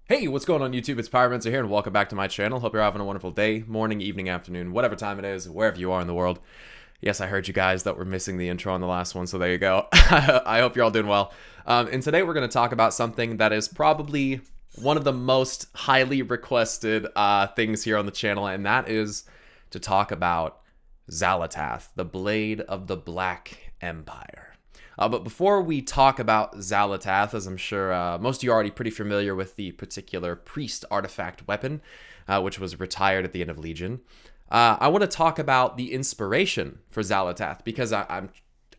Hey, what's going on YouTube? It's Pyromancer here, and welcome back to my channel. Hope you're having a wonderful day, morning, evening, afternoon, whatever time it is, wherever you are in the world. Yes, I heard you guys that were missing the intro on the last one, so there you go. I hope you're all doing well. And today we're going to talk about something that is probably one of the most highly requested things here on the channel, and that is to talk about Xal'atath, the Blade of the Black Empire. But before we talk about Xal'atath, as I'm sure most of you are already pretty familiar with the particular priest artifact weapon, which was retired at the end of Legion, I want to talk about the inspiration for Xal'atath, because I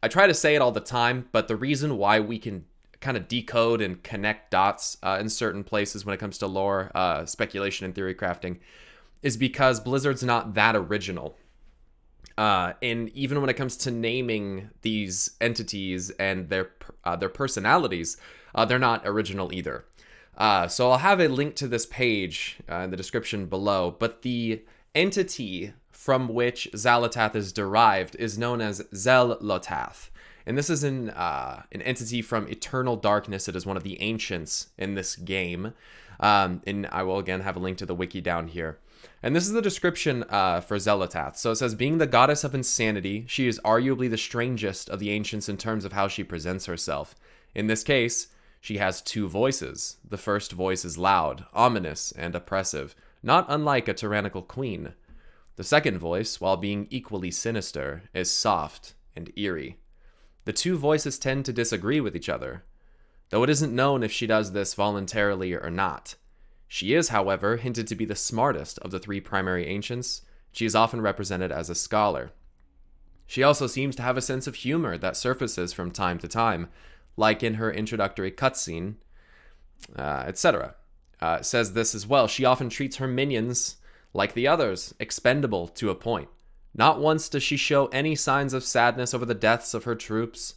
try to say it all the time, but the reason why we can kind of decode and connect dots in certain places when it comes to lore, speculation, and theory crafting is because Blizzard's not that original. And even when it comes to naming these entities and their personalities, they're not original either. So I'll have a link to this page in the description below, but the entity from which Xal'atath is derived is known as Xel-Lotath. And this is an entity from Eternal Darkness. It is one of the ancients in this game. And I will again have a link to the wiki down here. And this is the description for Xal'atath. So it says, being the goddess of insanity, she is arguably the strangest of the ancients in terms of how she presents herself. In this case, she has two voices. The first voice is loud, ominous, and oppressive, not unlike a tyrannical queen. The second voice, while being equally sinister, is soft and eerie. The two voices tend to disagree with each other, though it isn't known if she does this voluntarily or not. She is, however, hinted to be the smartest of the three primary ancients. She is often represented as a scholar. She also seems to have a sense of humor that surfaces from time to time, like in her introductory cutscene, etc. It says this as well. She often treats her minions, like the others, expendable to a point. Not once does she show any signs of sadness over the deaths of her troops.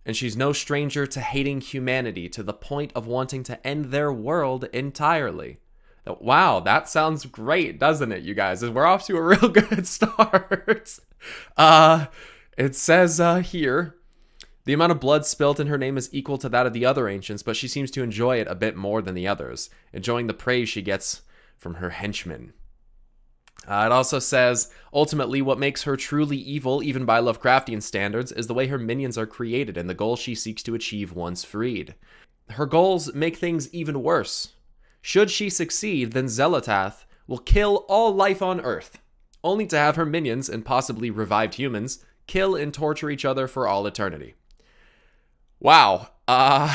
And she's no stranger to hating humanity to the point of wanting to end their world entirely. Wow, that sounds great, doesn't it, you guys? We're off to a real good start. It says here, the amount of blood spilt in her name is equal to that of the other ancients, but she seems to enjoy it a bit more than the others, enjoying the praise she gets from her henchmen. It also says, ultimately, what makes her truly evil, even by Lovecraftian standards, is the way her minions are created and the goals she seeks to achieve once freed. Her goals make things even worse. Should she succeed, then Xal'atath will kill all life on Earth, only to have her minions, and possibly revived humans, kill and torture each other for all eternity. Wow. Great!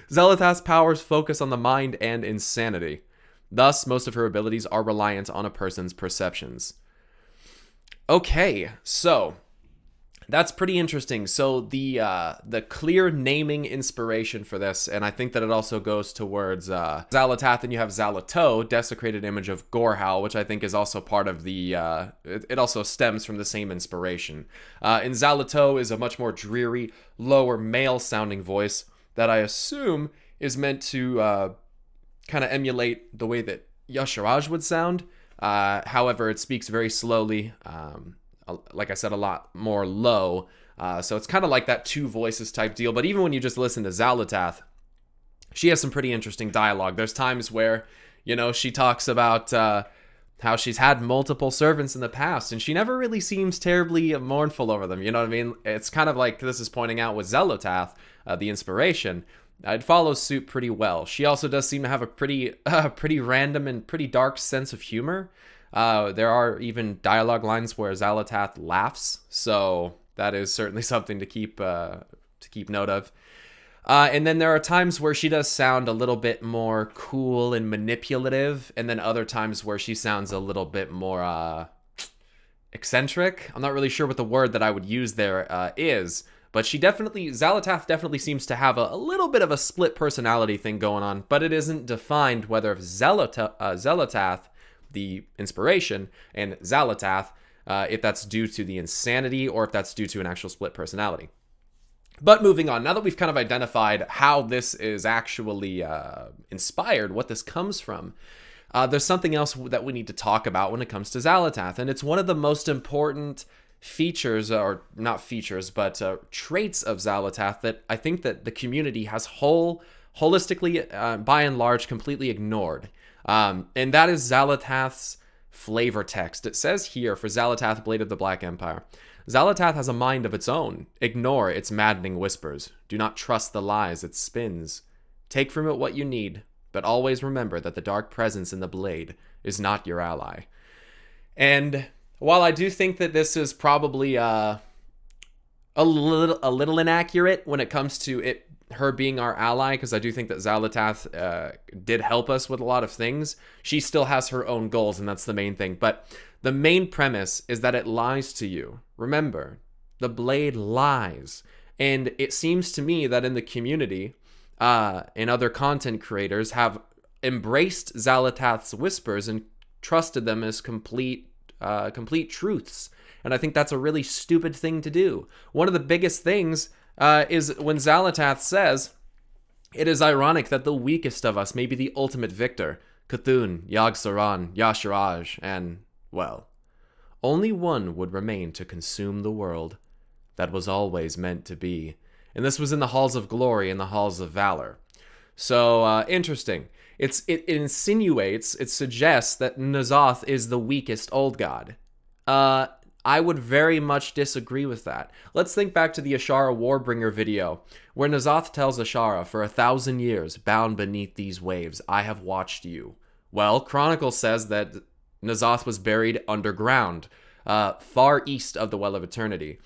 Xal'atath's powers focus on the mind and insanity. Thus, most of her abilities are reliant on a person's perceptions. Okay, so that's pretty interesting. So the clear naming inspiration for this, and I think that it also goes towards Xal'atath, and you have Xal'atath, desecrated image of Gorehowl, which I think is also part of the, it also stems from the same inspiration. And Xal'atath is a much more dreary, lower male-sounding voice that I assume is meant to kind of emulate the way that Y'Shaarj would sound. However, it speaks very slowly, like I said, a lot more low. So it's kind of like that two voices type deal. But even when you just listen to Xal'atath, she has some pretty interesting dialogue. There's times where, you know, she talks about how she's had multiple servants in the past, and she never really seems terribly mournful over them. You know what I mean? It's kind of like this is pointing out with Xal'atath, the inspiration. It follows suit pretty well. She also does seem to have a pretty random and pretty dark sense of humor. There are even dialogue lines where Xal'atath laughs, so that is certainly something to keep note of. And then there are times where she does sound a little bit more cool and manipulative, and then other times where she sounds a little bit more eccentric. I'm not really sure what the word that I would use there is. But Xal'atath definitely seems to have a little bit of a split personality thing going on, but it isn't defined whether if Xal'atath, the inspiration, and Xal'atath, if that's due to the insanity or if that's due to an actual split personality. But moving on, now that we've kind of identified how this is actually inspired, what this comes from, there's something else that we need to talk about when it comes to Xal'atath, and it's one of the most important features, or not features, but traits of Xal'atath that I think that the community has holistically, by and large, completely ignored. And that is Xal'atath's flavor text. It says here for Xal'atath, Blade of the Black Empire, Xal'atath has a mind of its own. Ignore its maddening whispers. Do not trust the lies it spins. Take from it what you need, but always remember that the dark presence in the blade is not your ally. And while I do think that this is probably a little inaccurate when it comes to her being our ally, because I do think that Xal'atath did help us with a lot of things, she still has her own goals, and that's the main thing. But the main premise is that it lies to you. Remember, the blade lies. And it seems to me that in the community, and other content creators have embraced Xal'atath's whispers and trusted them as complete truths. And I think that's a really stupid thing to do. One of the biggest things is when Xal'atath says, "It is ironic that the weakest of us may be the ultimate victor. Cthulhu, Yogg-Saron, Y'Shaarj, and, well, only one would remain to consume the world. That was always meant to be." And this was in the Halls of Glory and the Halls of Valor. So, interesting. It insinuates, it suggests that N'Zoth is the weakest old god. I would very much disagree with that. Let's think back to the Azshara Warbringer video, where N'Zoth tells Azshara, "For 1,000 years, bound beneath these waves, I have watched you." Well, Chronicle says that N'Zoth was buried underground, far east of the Well of Eternity.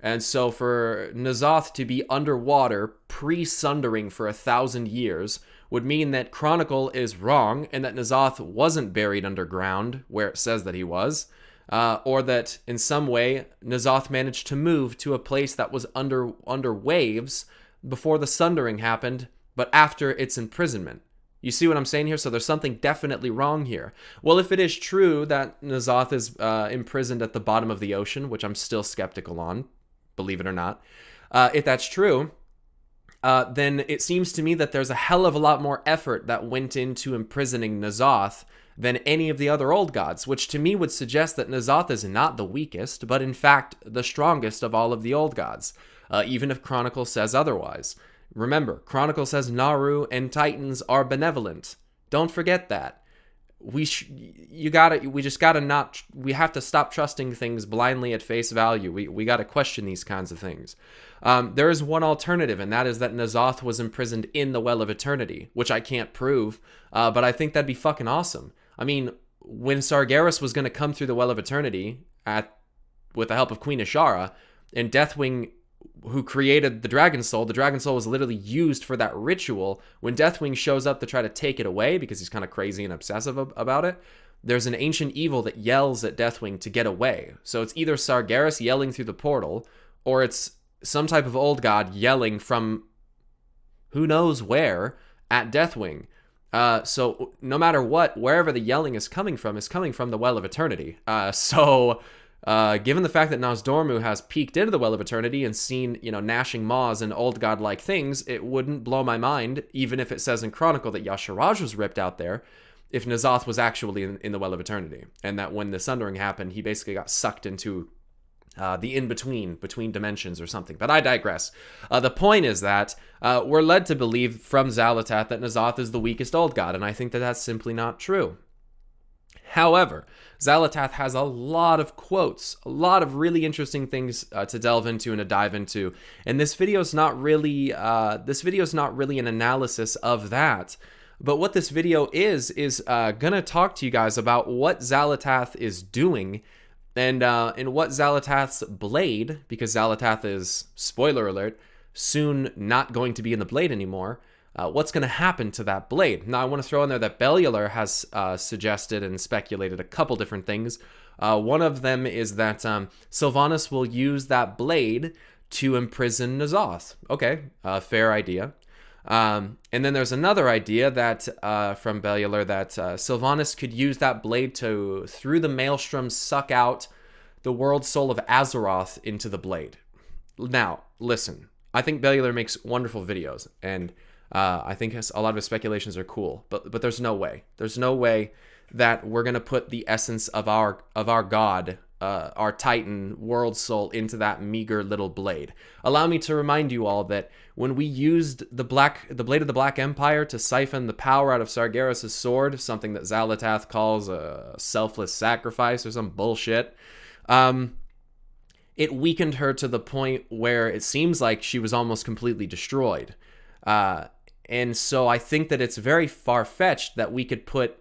And so for N'Zoth to be underwater, pre-sundering for 1,000 years, would mean that Chronicle is wrong, and that N'Zoth wasn't buried underground, where it says that he was, or that in some way N'Zoth managed to move to a place that was under waves before the sundering happened, but after its imprisonment. You see what I'm saying here? So there's something definitely wrong here. Well, if it is true that N'Zoth is imprisoned at the bottom of the ocean, which I'm still skeptical on, believe it or not, if that's true, then it seems to me that there's a hell of a lot more effort that went into imprisoning N'Zoth than any of the other old gods, which to me would suggest that N'Zoth is not the weakest, but in fact the strongest of all of the old gods, even if Chronicle says otherwise. Remember, Chronicle says Naru and Titans are benevolent. Don't forget that. We have to stop trusting things blindly at face value. We got to question these kinds of things. There is one alternative, and that is that N'Zoth was imprisoned in the Well of Eternity, which I can't prove, but I think that'd be fucking awesome. I mean, when Sargeras was going to come through the Well of Eternity with the help of Queen Azshara, and Deathwing, who created the Dragon Soul was literally used for that ritual. When Deathwing shows up to try to take it away, because he's kind of crazy and obsessive about it, there's an ancient evil that yells at Deathwing to get away. So it's either Sargeras yelling through the portal, or it's some type of old god yelling from who knows where at Deathwing. So no matter what, wherever the yelling is coming from the Well of Eternity. Given the fact that Nozdormu has peeked into the Well of Eternity and seen, gnashing maws and old godlike things, it wouldn't blow my mind, even if it says in Chronicle that Y'Shaarj was ripped out there, if N'Zoth was actually in the Well of Eternity, and that when the Sundering happened, he basically got sucked into the between dimensions or something. But I digress. The point is that we're led to believe from Xal'atath that N'Zoth is the weakest old god, and I think that that's simply not true. However, Xal'atath has a lot of quotes, a lot of really interesting things to delve into and to dive into, and this video is not really an analysis of that. But what this video is gonna talk to you guys about what Xal'atath is doing, and what Xal'atath's blade, because Xal'atath is, spoiler alert, soon not going to be in the blade anymore. What's going to happen to that blade? Now, I want to throw in there that Bellular has suggested and speculated a couple different things. One of them is that Sylvanas will use that blade to imprison N'Zoth. Okay, fair idea. And then there's another idea that from Bellular that Sylvanas could use that blade to, through the maelstrom, suck out the world soul of Azeroth into the blade. Now, listen, I think Bellular makes wonderful videos, and I think a lot of his speculations are cool, but there's no way. There's no way that we're gonna put the essence of our god our Titan world soul into that meager little blade. Allow me to remind you all that when we used the blade of the Black Empire to siphon the power out of Sargeras' sword, something that Xal'atath calls a selfless sacrifice or some bullshit, it weakened her to the point where it seems like she was almost completely destroyed. And so I think that it's very far-fetched that we could put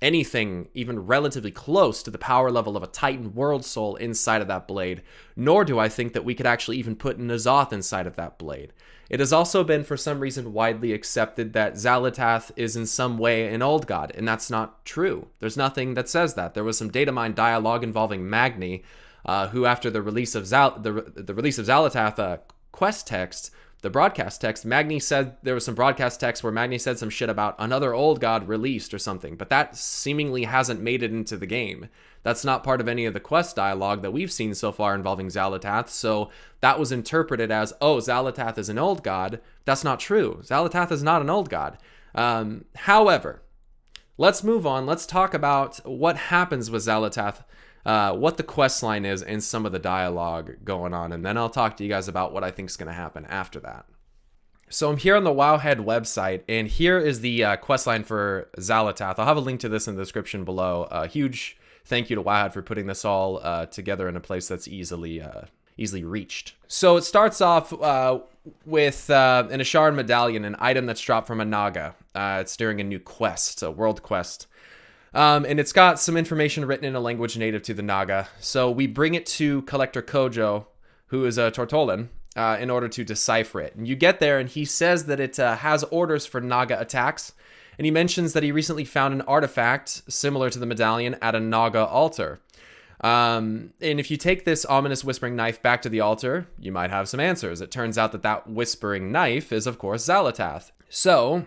anything even relatively close to the power level of a Titan world soul inside of that blade, nor do I think that we could actually even put N'Zoth inside of that blade. It has also been, for some reason, widely accepted that Xal'atath is in some way an old god, and that's not true. There's nothing that says that. There was some datamine dialogue involving Magni, who, after the release of Xal'atath quest text, the broadcast text, Magni said there was some broadcast text where Magni said some shit about another old god released or something, but that seemingly hasn't made it into the game. That's not part of any of the quest dialogue that we've seen so far involving Xal'atath, so that was interpreted as, oh, Xal'atath is an old god. That's not true. Xal'atath is not an old god. However, let's move on. Let's talk about what happens with Xal'atath, what the quest line is, and some of the dialogue going on, and then I'll talk to you guys about what I think is going to happen after that. So I'm here on the Wowhead website, and here is the quest line for Xal'atath. I'll have a link to this in the description below. Huge thank you to Wowhead for putting this all together in a place that's easily reached. So it starts off with an Asharan medallion, an item that's dropped from a Naga. It's during a new quest, a world quest. And it's got some information written in a language native to the Naga. So we bring it to Collector Kojo, who is a Tortolan, in order to decipher it. And you get there, and he says that it has orders for Naga attacks. And he mentions that he recently found an artifact similar to the medallion at a Naga altar. And if you take this ominous whispering knife back to the altar, you might have some answers. It turns out that that whispering knife is, of course, Xal'atath. So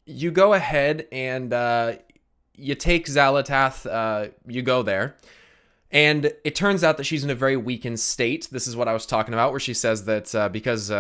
you go ahead and you take Xal'atath, you go there, and it turns out that she's in a very weakened state. This is what I was talking about, where she says that because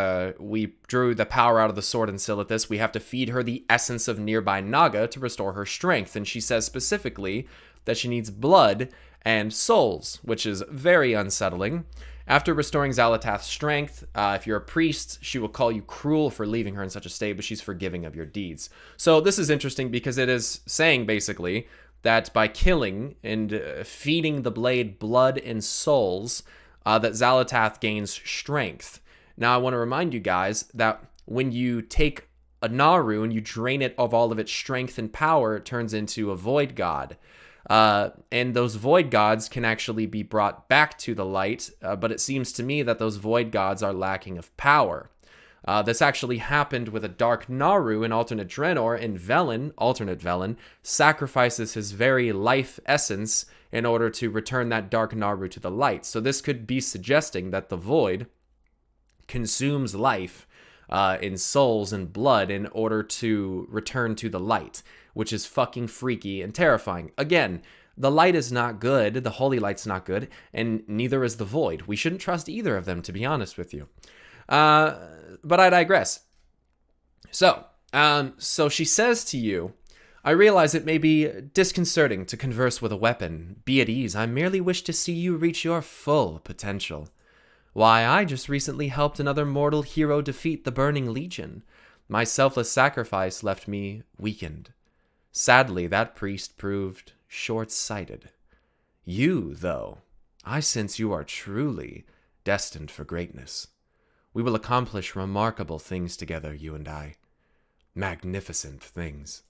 we drew the power out of the sword in Silithus, we have to feed her the essence of nearby Naga to restore her strength. And she says specifically that she needs blood and souls, which is very unsettling. After restoring Xal'atath's strength, if you're a priest, she will call you cruel for leaving her in such a state, but she's forgiving of your deeds. So this is interesting because it is saying, basically, that by killing and feeding the blade blood and souls, that Xal'atath gains strength. Now, I want to remind you guys that when you take a Naru and you drain it of all of its strength and power, it turns into a void god. And those void gods can actually be brought back to the light, but it seems to me that those void gods are lacking of power. This actually happened with a dark Naru in alternate Draenor, and Velen, alternate Velen, sacrifices his very life essence in order to return that dark Naru to the light. So this could be suggesting that the void consumes life in souls and blood in order to return to the light, which is fucking freaky and terrifying. Again, the light is not good, the holy light's not good, and neither is the void. We shouldn't trust either of them, to be honest with you. But I digress. So she says to you, I realize it may be disconcerting to converse with a weapon. Be at ease, I merely wish to see you reach your full potential. Why, I just recently helped another mortal hero defeat the Burning Legion. My selfless sacrifice left me weakened. Sadly, that priest proved short-sighted. You, though, I sense you are truly destined for greatness. We will accomplish remarkable things together, you and I. Magnificent things.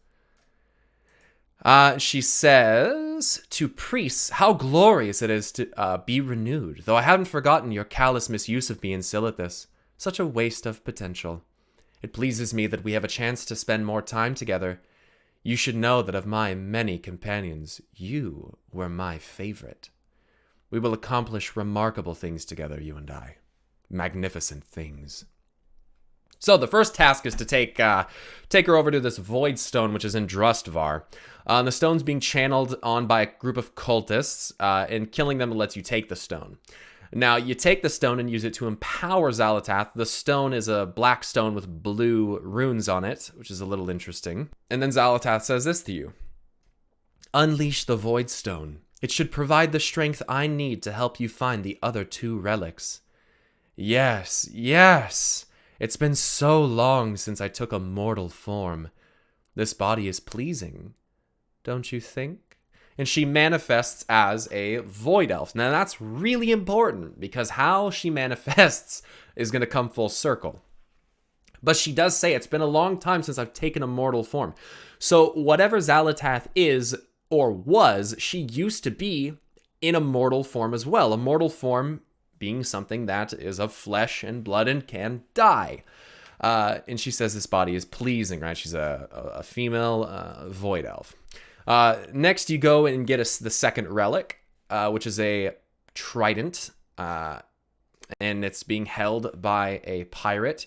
She says, to priests, how glorious it is to be renewed, though I haven't forgotten your callous misuse of me in Silithus. Such a waste of potential. It pleases me that we have a chance to spend more time together. You should know that of my many companions, you were my favorite. We will accomplish remarkable things together, you and I. Magnificent things. So the first task is to take her over to this void stone, which is in Drustvar. The stone's being channeled on by a group of cultists, and killing them lets you take the stone. Now, you take the stone and use it to empower Xal'atath. The stone is a black stone with blue runes on it, which is a little interesting. And then Xal'atath says this to you. Unleash the void stone. It should provide the strength I need to help you find the other 2 relics. Yes, yes. It's been so long since I took a mortal form. This body is pleasing, don't you think? And she manifests as a void elf. Now that's really important because how she manifests is going to come full circle. But she does say it's been a long time since I've taken a mortal form. So whatever Xalatath is or was, she used to be in a mortal form as well. A mortal form being something that is of flesh and blood and can die. And she says this body is pleasing, right? She's a female void elf. Next, you go and get the second relic, which is a trident. And it's being held by a pirate.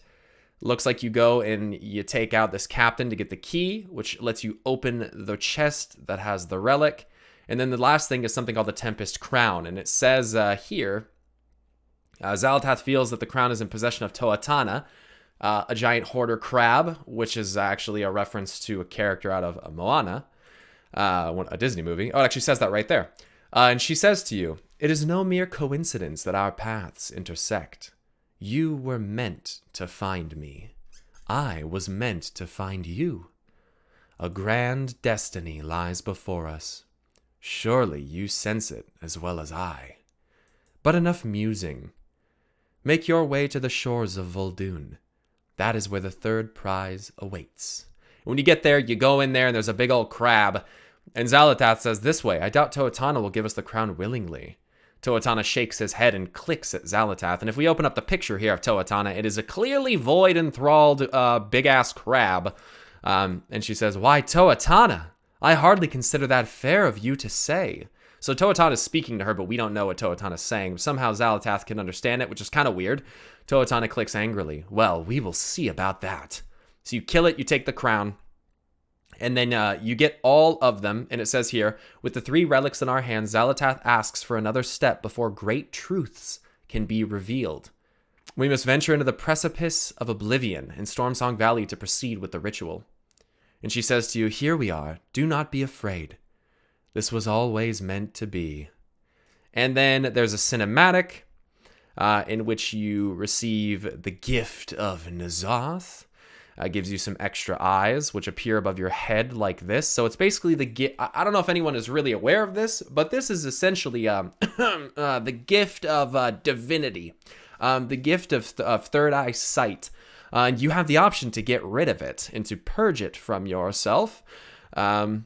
Looks like you go and you take out this captain to get the key, which lets you open the chest that has the relic. And then the last thing is something called the Tempest Crown. And it says here, Xalatath feels that the crown is in possession of Toatana, a giant hoarder crab, which is actually a reference to a character out of Moana, a Disney movie. Oh, it actually says that right there. And she says to you, "It is no mere coincidence that our paths intersect. You were meant to find me. I was meant to find you. A grand destiny lies before us. Surely you sense it as well as I. But enough musing. Make your way to the shores of Vol'dun. That is where the 3rd prize awaits." When you get there, you go in there and there's a big old crab. And Xalatath says, "This way. I doubt Toatana will give us the crown willingly." Toatana shakes his head and clicks at Xalatath. And if we open up the picture here of Toatana, it is a clearly void enthralled big-ass crab. And she says, "Why, Toatana? I hardly consider that fair of you to say." So Toatana is speaking to her, but we don't know what Toatana is saying. Somehow Xalatath can understand it, which is kind of weird. Toatana clicks angrily. "Well, we will see about that." So you kill it, you take the crown. And then you get all of them, and it says here, "With the 3 relics in our hands, Xalatath asks for another step before great truths can be revealed. We must venture into the precipice of oblivion in Stormsong Valley to proceed with the ritual." And she says to you, "Here we are. Do not be afraid. This was always meant to be." And then there's a cinematic in which you receive the gift of N'Zoth. Gives you some extra eyes, which appear above your head like this. So it's basically the gift. I don't know if anyone is really aware of this, but this is essentially the gift of divinity, the gift of third eye sight. And you have the option to get rid of it and to purge it from yourself. And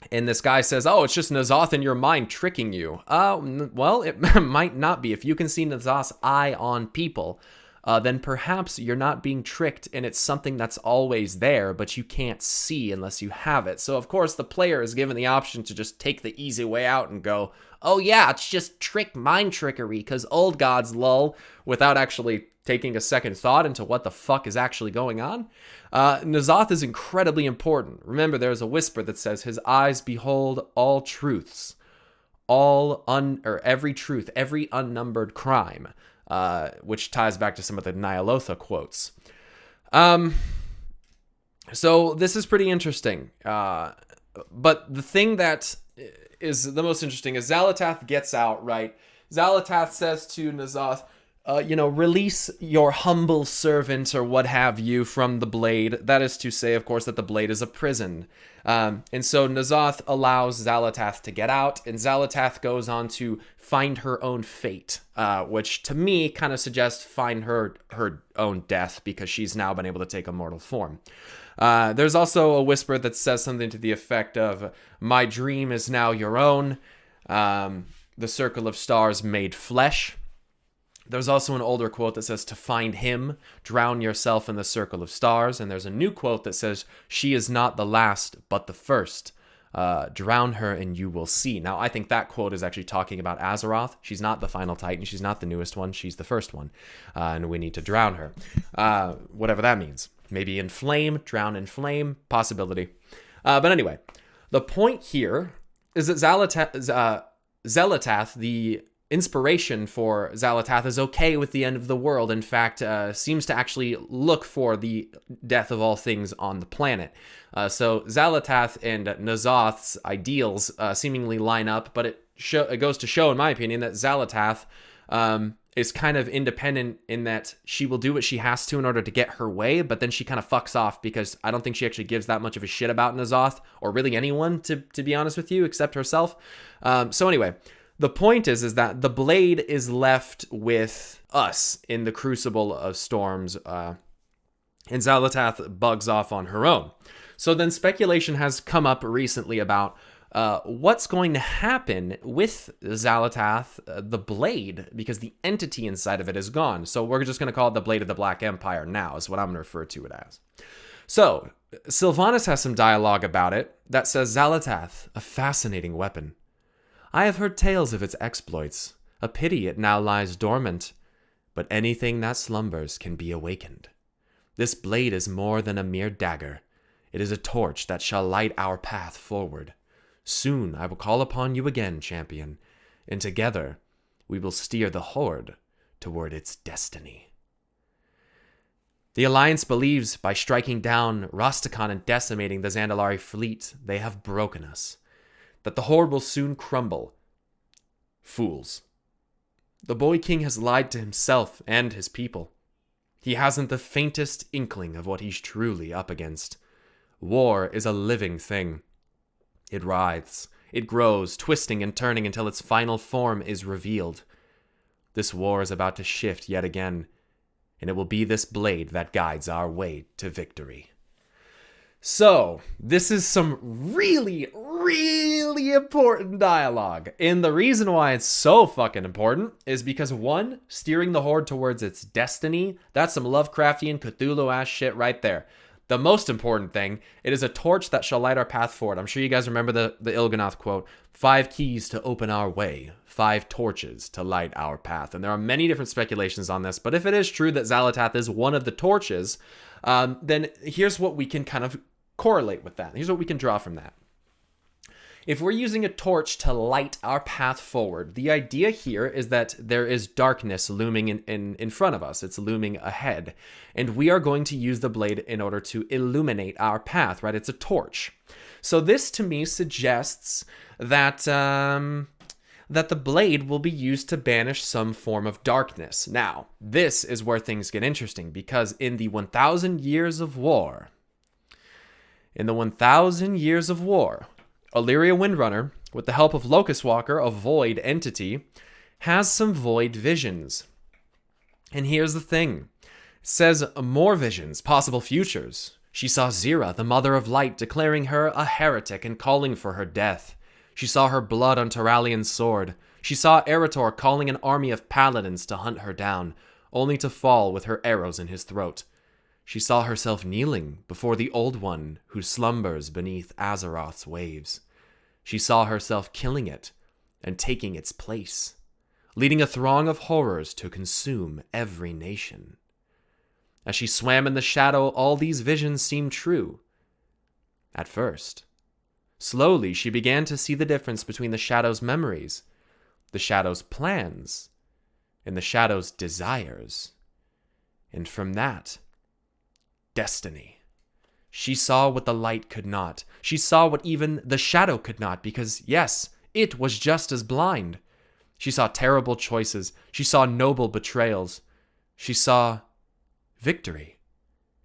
this guy says, "Oh, it's just N'Zoth in your mind tricking you." Well, it might not be. If you can see N'Zoth's eye on people, then perhaps you're not being tricked and it's something that's always there, but you can't see unless you have it. So, of course, the player is given the option to just take the easy way out and go, "Oh, yeah, it's just mind trickery, because old gods, lol," without actually taking a second thought into what the fuck is actually going on. N'Zoth is incredibly important. Remember, there's a whisper that says, "His eyes behold all truths, every truth, every unnumbered crime." Which ties back to some of the Ny'alotha quotes. So this is pretty interesting. But the thing that is the most interesting is Xalatath gets out, right? Xalatath says to N'Zoth, release your humble servant or what have you from the blade. That is to say, of course, that the blade is a prison. And so N'Zoth allows Xalatath to get out, and Xalatath goes on to find her own fate, which to me kind of suggests find her own death, because she's now been able to take a mortal form. There's also a whisper that says something to the effect of, "My dream is now your own. The circle of stars made flesh." There's also an older quote that says, "To find him, drown yourself in the circle of stars." And there's a new quote that says, "She is not the last, but the first. Drown her and you will see." Now, I think that quote is actually talking about Azeroth. She's not the final Titan. She's not the newest one. She's the first one. And we need to drown her. Whatever that means. Maybe in flame, drown in flame, possibility. But anyway, the point here is that Xalatath, the inspiration for Xalatath is okay with the end of the world. In fact, seems to actually look for the death of all things on the planet. So Xalatath and N'Zoth's ideals seemingly line up, but it goes to show, in my opinion, that Xalatath is kind of independent in that she will do what she has to in order to get her way, but then she kind of fucks off because I don't think she actually gives that much of a shit about N'Zoth, or really anyone, to be honest with you, except herself. So anyway, the point is that the blade is left with us in the Crucible of Storms, and Xalatath bugs off on her own. So then speculation has come up recently about what's going to happen with Xalatath, the blade, because the entity inside of it is gone. So we're just going to call it the Blade of the Black Empire now, is what I'm going to refer to it as. So Sylvanas has some dialogue about it that says, Xalatath, a fascinating weapon. I have heard tales of its exploits. A pity it now lies dormant. But anything that slumbers can be awakened. This blade is more than a mere dagger. It is a torch that shall light our path forward. Soon I will call upon you again, champion, and together we will steer the Horde toward its destiny. The Alliance believes by striking down Rastakhan and decimating the Zandalari fleet, they have broken us. That the Horde will soon crumble. Fools. The Boy King has lied to himself and his people. He hasn't the faintest inkling of what he's truly up against. War is a living thing. It writhes, it grows, twisting and turning until its final form is revealed. This war is about to shift yet again, and it will be this blade that guides our way to victory. So, this is some really, really important dialogue. And the reason why it's so fucking important is because, one, steering the Horde towards its destiny, that's some Lovecraftian Cthulhu-ass shit right there. The most important thing, it is a torch that shall light our path forward. I'm sure you guys remember the Il'gynoth quote, 5 keys to open our way, 5 torches to light our path. And there are many different speculations on this, but if it is true that Xalatath is one of the torches, then here's what we can kind of correlate with that. Here's what we can draw from that. If we're using a torch to light our path forward, the idea here is that there is darkness looming in front of us. It's looming ahead. And we are going to use the blade in order to illuminate our path, right? It's a torch. So this, to me, suggests that that the blade will be used to banish some form of darkness. Now, this is where things get interesting, because in the 1,000 years of war, Alleria Windrunner, with the help of Locust Walker, a void entity, has some void visions. And here's the thing. It says more visions, possible futures. She saw Zira, the Mother of Light, declaring her a heretic and calling for her death. She saw her blood on Turalian's sword. She saw Eretor calling an army of paladins to hunt her down, only to fall with her arrows in his throat. She saw herself kneeling before the Old One who slumbers beneath Azeroth's waves. She saw herself killing it and taking its place, leading a throng of horrors to consume every nation. As she swam in the shadow, all these visions seemed true. At first. Slowly, she began to see the difference between the Shadow's memories, the Shadow's plans, and the Shadow's desires. And from that, destiny. She saw what the light could not. She saw what even the shadow could not, because, yes, it was just as blind. She saw terrible choices. She saw noble betrayals. She saw victory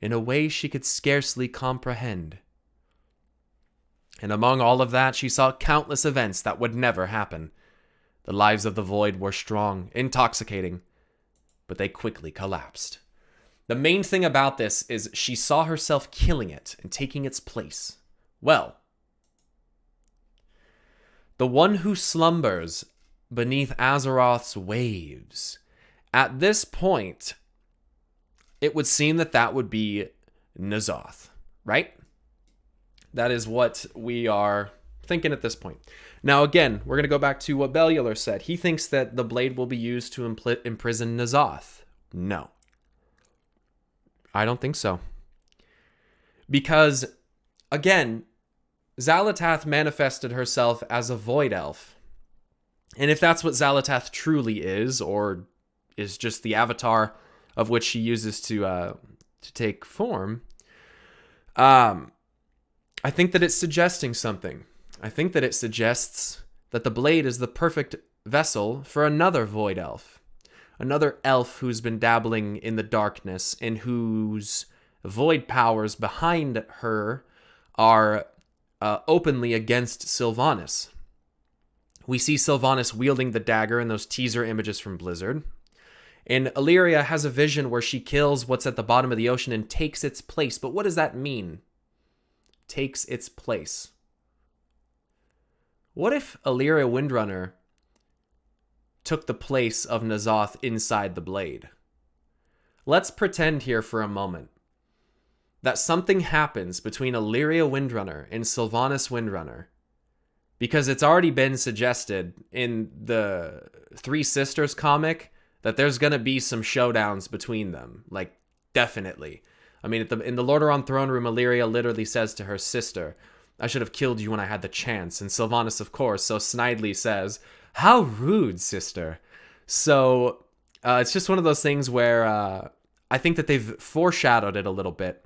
in a way she could scarcely comprehend. And among all of that, she saw countless events that would never happen. The lives of the Void were strong, intoxicating, but they quickly collapsed. The main thing about this is she saw herself killing it and taking its place. Well, the one who slumbers beneath Azeroth's waves. At this point, it would seem that that would be N'Zoth, right? That is what we are thinking at this point. Now, again, we're going to go back to what Bellular said. He thinks that the blade will be used to imprison N'Zoth. No. I don't think so. Because, again, Xalatath manifested herself as a void elf. And if that's what Xalatath truly is, or is just the avatar of which she uses to take form, I think that it's suggesting something. I think that it suggests that the blade is the perfect vessel for another void elf. Another elf who's been dabbling in the darkness and whose void powers behind her are openly against Sylvanas. We see Sylvanas wielding the dagger in those teaser images from Blizzard. And Alleria has a vision where she kills what's at the bottom of the ocean and takes its place. But what does that mean? Takes its place. What if Alleria Windrunner took the place of N'Zoth inside the blade? Let's pretend here for a moment that something happens between Alleria Windrunner and Sylvanas Windrunner, because it's already been suggested in the Three Sisters comic that there's going to be some showdowns between them. Like, definitely. I mean, in the Lordaeron throne room, Alleria literally says to her sister, "I should have killed you when I had the chance." And Sylvanas, of course, so snidely says, "How rude, sister." So it's just one of those things where I think that they've foreshadowed it a little bit.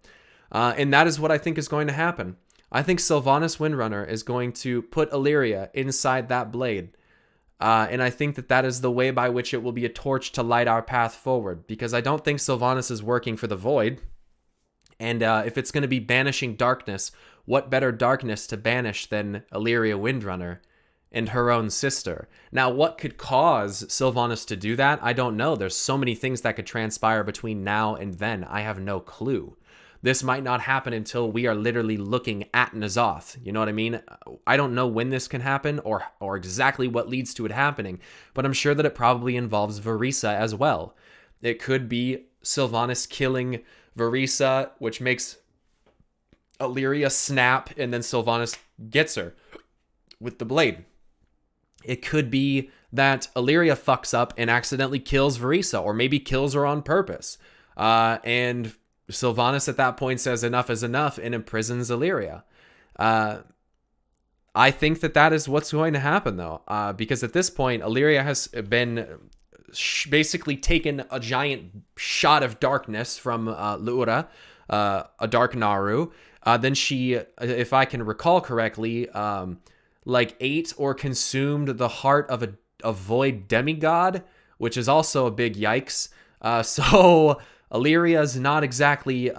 And that is what I think is going to happen. I think Sylvanas Windrunner is going to put Alleria inside that blade. And I think that that is the way by which it will be a torch to light our path forward. Because I don't think Sylvanas is working for the Void. And if it's going to be banishing darkness, what better darkness to banish than Alleria Windrunner and her own sister? Now, what could cause Sylvanas to do that? I don't know. There's so many things that could transpire between now and then. I have no clue. This might not happen until we are literally looking at N'Zoth. You know what I mean? I don't know when this can happen or exactly what leads to it happening, but I'm sure that it probably involves Varisa as well. It could be Sylvanas killing Varisa, which makes Alleria snap, and then Sylvanas gets her with the blade. It could be that Alleria fucks up and accidentally kills Varisa, or maybe kills her on purpose. And Sylvanas at that point says enough is enough and imprisons Alleria. I think that that is what's going to happen, though, because at this point, Alleria has been basically taken a giant shot of darkness from Luura, a dark Naru. Then she, if I can recall correctly, like ate or consumed the heart of a void demigod, which is also a big yikes. So Alleria's not exactly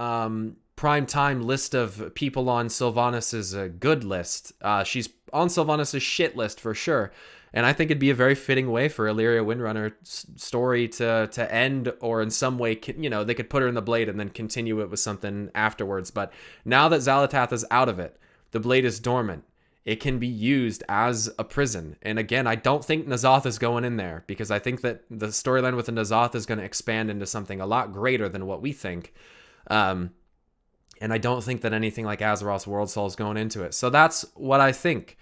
prime time list of people on Sylvanas' good list. She's on Sylvanas' shit list for sure. And I think it'd be a very fitting way for Alleria Windrunner's story to end, or in some way, you know, they could put her in the blade and then continue it with something afterwards. But now that Xalatath is out of it, the blade is dormant. It can be used as a prison. And again, I don't think N'Zoth is going in there, because I think that the storyline with the N'Zoth is going to expand into something a lot greater than what we think. And I don't think that anything like Azeroth's World Soul is going into it. So that's what I think.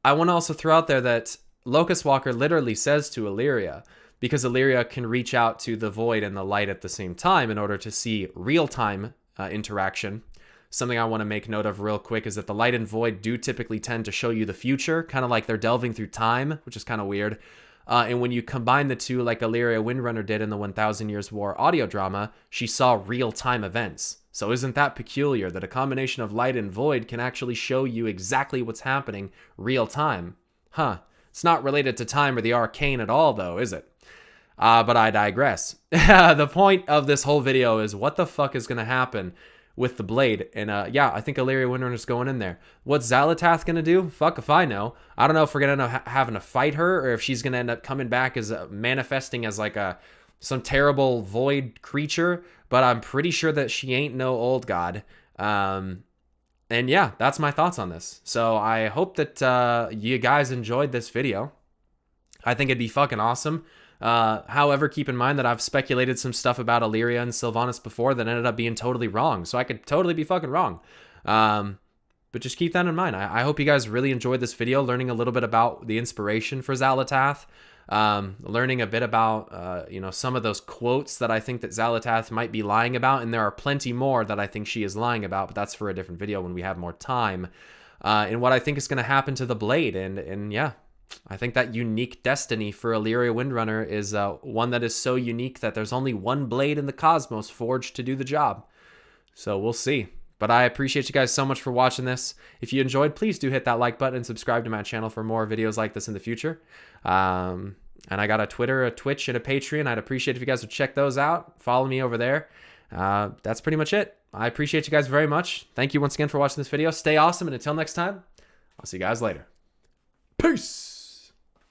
I want to also throw out there that Locust Walker literally says to Alleria, because Alleria can reach out to the void and the light at the same time in order to see real-time interaction. Something I want to make note of real quick is that the light and void do typically tend to show you the future, kind of like they're delving through time, which is kind of weird. And when you combine the two, like Alleria Windrunner did in the 1000 Years War audio drama, she saw real-time events. So isn't that peculiar that a combination of light and void can actually show you exactly what's happening real-time? Huh. It's not related to time or the arcane at all, though, is it? But I digress. The point of this whole video is what the fuck is going to happen with the blade. And yeah, I think Alleria Windrunner's going in there. What's Xalatath going to do? Fuck if I know. I don't know if we're going to end up having to fight her, or if she's going to end up coming back as manifesting as like some terrible void creature, but I'm pretty sure that she ain't no old god. And yeah, that's my thoughts on this. So I hope that you guys enjoyed this video. I think it'd be fucking awesome. However, keep in mind that I've speculated some stuff about Alleria and Sylvanas before that ended up being totally wrong. So I could totally be fucking wrong. But just keep that in mind. I hope you guys really enjoyed this video, learning a little bit about the inspiration for Xalatath. Learning a bit about, you know, some of those quotes that I think that Xalatath might be lying about. And there are plenty more that I think she is lying about, but that's for a different video when we have more time. And what I think is going to happen to the blade. And yeah, I think that unique destiny for Alleria Windrunner is one that is so unique that there's only one blade in the cosmos forged to do the job. So we'll see. But I appreciate you guys so much for watching this. If you enjoyed, please do hit that like button and subscribe to my channel for more videos like this in the future. And I got a Twitter, a Twitch, and a Patreon. I'd appreciate if you guys would check those out. Follow me over there. That's pretty much it. I appreciate you guys very much. Thank you once again for watching this video. Stay awesome, and until next time, I'll see you guys later. Peace!